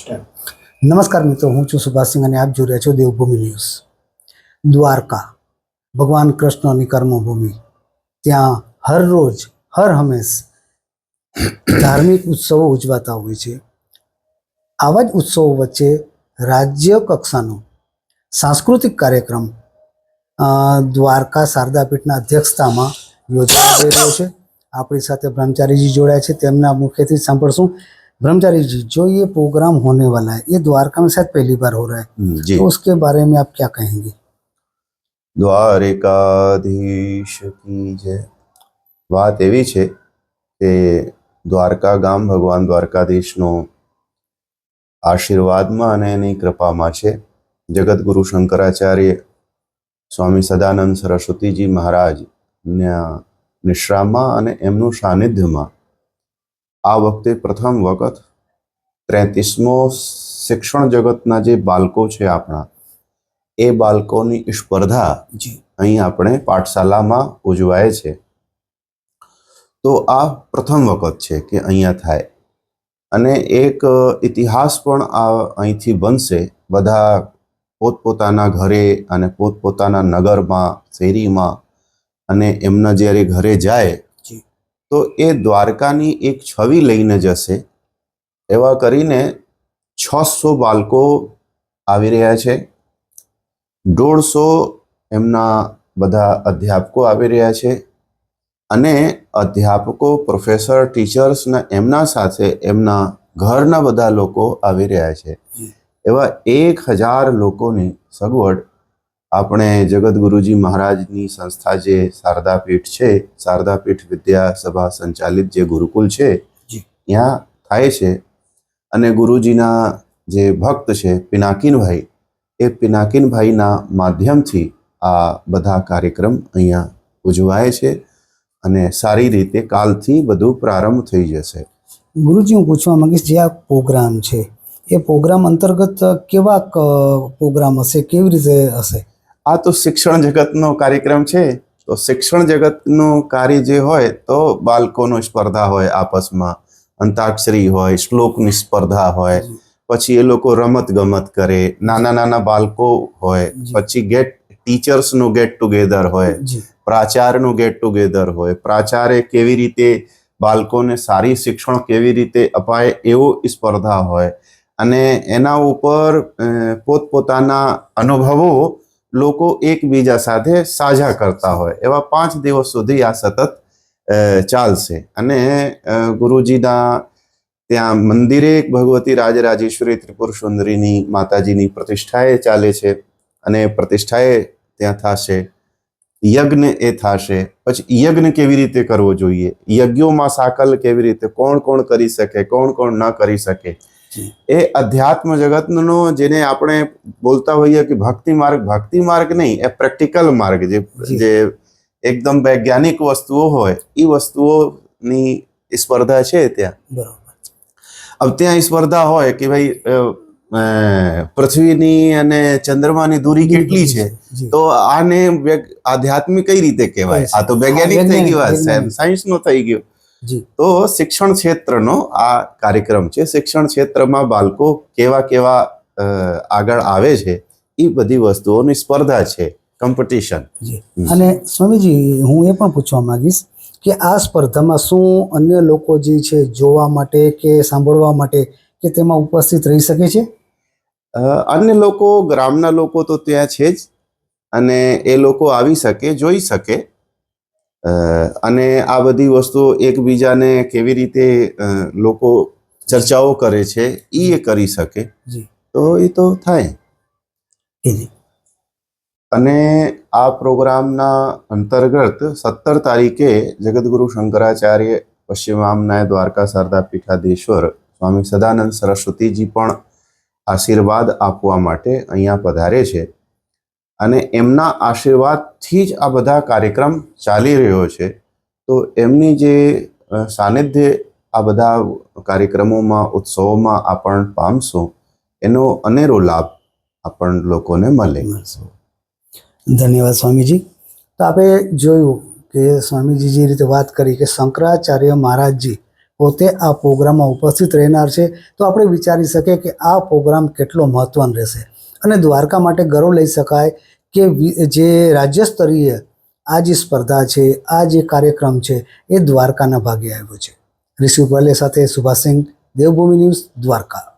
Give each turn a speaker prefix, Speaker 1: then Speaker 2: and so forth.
Speaker 1: નમસ્કાર મિત્રો, હું છું સુભાષ સિંહ અને આપ જોઈ રહ્યા છો દેવભૂમિ ન્યૂઝ. દ્વારકા ભગવાન કૃષ્ણની કર્મભૂમિ, ત્યાં હર રોજ હર હંમેશ ધાર્મિક ઉત્સવો ઉજવાતા હોય છે. આવા જ ઉત્સવો વચ્ચે રાજ્ય કક્ષાનો સાંસ્કૃતિક કાર્યક્રમ દ્વારકા શારદાપીઠના અધ્યક્ષતામાં યોજાઈ રહ્યો છે. આપણી સાથે બ્રહ્મચારીજી જોડાયા છે, તેમના મુખ્યથી સાંભળશું. ब्रह्मचारी जी, जो ये प्रोग्राम होने वाला है, ये द्वारका में शायद पहली बार हो रहा है, तो उसके बारे में आप क्या कहेंगे?
Speaker 2: द्वारिकाधीश की जय. વાત એવી છે કે દ્વારકા ગામ ભગવાન દ્વારકાધીશનો આશીર્વાદમાં અને એની કૃપામાં છે. જગતગુરુ શંકરાચાર્ય સ્વામી સદાનંદ સરસ્વતીજી મહારાજના નિશ્રામાં અને એમનું સાનિધ્યમાં આ વખતે પ્રથમ વખત 33મો શિક્ષણ જગતના જે બાળકો છે આપણા, એ બાળકોની સ્પર્ધા અહીં આપણે પાઠશાલામાં ઉજવાય છે. તો આ પ્રથમ વખત છે કે અહીંયા થાય, અને એક ઇતિહાસ પણ આ અહીંથી બનશે. બધા પોતપોતાના ઘરે અને પોતપોતાના નગરમાં, શેરીમાં, અને એમના જ્યારે ઘરે જાય તો એ દ્વારકાની એક છબી લઈને જશે. એવા કરીને 600 બાળકો આવી રહ્યા છે. 150 એમના બધા અધ્યાપકો આવી રહ્યા છે, અને અધ્યાપકો, પ્રોફેસર, ટીચર્સના એમના સાથે એમના ઘરના બધા લોકો આવી રહ્યા છે. એવા 1000 લોકોની સગવડ આપણે જગતગુરુજી મહારાજની સંસ્થા જે શારદાપીઠ છે, શારદાપીઠ વિદ્યા સભા સંચાલિત જે ગુરુકુલ છે, ત્યાં થાય છે. અને ગુરુજીના જે ભક્ત છે પિનાકીનભાઈ, એ પિનાકીનભાઈના માધ્યમથી આ બધા કાર્યક્રમ અહીંયા ઉજવાય છે, અને સારી રીતે કાલથી બધું પ્રારંભ થઈ જશે.
Speaker 1: ગુરુજી, હું પૂછવા માંગીશ, જે આ પ્રોગ્રામ છે એ પ્રોગ્રામ અંતર્ગત કેવા પ્રોગ્રામ હશે, કેવી રીતે હશે?
Speaker 2: આ તો શિક્ષણ જગતનો કાર્યક્રમ છે. તો શિક્ષણ જગતનું કાર્ય જે હોય તો બાળકોનો સ્પર્ધા હોય, આપસમાં અંતાક્ષરી હોય, શ્લોકની સ્પર્ધા હોય, પછી એ લોકો રમત ગમત કરે, નાના નાના બાળકો હોય, પછી ટીચર્સનું ગેટ ટુગેધર હોય, પ્રાચાર્યનું ગેટ ટુગેધર હોય, પ્રાચાર્ય કેવી રીતે બાળકોને સારી શિક્ષણ કેવી રીતે અપાય એવો સ્પર્ધા હોય, અને એના ઉપર પોતપોતાના અનુભવો લોકો એકબીજા સાથે સાझा કરતા હોય. એવા 5 દિવસ સુધી આ સતત ચાલશે. અને ગુરુજીના ત્યાં મંદિરે ભગવતી રાજરાજેશ્વરી ત્રિપુર સુંદરીની માતાજીની પ્રતિષ્ઠાએ ચાલે છે, અને પ્રતિષ્ઠાએ ત્યાં થશે. યજ્ઞ એ થશે. પછી યજ્ઞ કેવી રીતે કરવો જોઈએ, યજ્ઞોમાં સાકલ કેવી રીતે, કોણ કોણ કરી શકે, કોણ કોણ ન કરી શકે, એ અધ્યાત્મ જગતનો જેને આપણે બોલતા હોઈએ કે ભક્તિ માર્ગ નહીં, એ પ્રેક્ટિકલ માર્ગ, જે એકદમ વૈજ્ઞાનિક વસ્તુઓ હોય, એ વસ્તુઓની સ્પર્ધા છે ત્યાં.
Speaker 1: બરોબર.
Speaker 2: अब ત્યાં સ્પર્ધા હોય કે ભાઈ પૃથ્વીની અને ચંદ્રમાની દૂરી કેટલી છે, તો આને આધ્યાત્મિક કઈ રીતે કહેવાય? આ તો વૈજ્ઞાનિક થઈ ગયું, સાયન્સનો થઈ ગયો. તો શિક્ષણ ક્ષેત્રનો આ કાર્યક્રમ છે. શિક્ષણ ક્ષેત્રમાં બાળકો કેવા કેવા આગળ આવે છે, એ બધી વસ્તુઓની સ્પર્ધા છે, કોમ્પિટિશન.
Speaker 1: અને સ્વામીજી, હું એ પણ પૂછવા માંગીશ કે આ સ્પર્ધામાં શું અન્ય લોકો જે છે જોવા માટે કે સાંભળવા માટે કે તેમાં ઉપસ્થિત રહી શકે છે?
Speaker 2: અન્ય લોકો, ગ્રામના લોકો તો ત્યાં છે જ, અને એ લોકો આવી શકે, જોઈ શકે, અને આ બધી વસ્તુઓ એકબીજાને કેવી રીતે લોકો ચર્ચાઓ કરે છે એ કરી શકે. તો એ તો થાય. અને આ પ્રોગ્રામના અંતર્ગત 17 તારીખે જગતગુરુ શંકરાચાર્ય પશ્ચિમામનાય દ્વારકા શારદાપીઠાધીશ્વર સ્વામી સદાનંદ સરસ્વતીજી પણ આશીર્વાદ આપવા માટે અહીંયા પધારે છે, અને એમના આશીર્વાદથી જ આ બધા કાર્યક્રમ ચાલી રહ્યો છે. તો એમની જે સાનિધ્ય આ બધા કાર્યક્રમોમાં, ઉત્સવોમાં આપણ પામશું, એનો અનેરો લાભ આપણ લોકોને મળે.
Speaker 1: ધન્યવાદ સ્વામીજી. તો આપણે જોયું કે સ્વામીજી જે રીતે વાત કરી કે શંકરાચાર્ય મહારાજજી પોતે આ પ્રોગ્રામમાં ઉપસ્થિત રહેનાર છે, તો આપણે વિચારી શકીએ કે આ પ્રોગ્રામ કેટલો મહત્વનો રહેશે. અને દ્વારકા માટે ગર્વ લઈ શકાય કે જે રાજ્ય સ્તરીય આ જે સ્પર્ધા છે, આ જે કાર્યક્રમ છે, એ દ્વારકાના ભાગે આવ્યો છે. ઋષિ ભલે સાથે સુભાષ સિંહ, દેવભૂમિ ન્યૂઝ, દ્વારકા.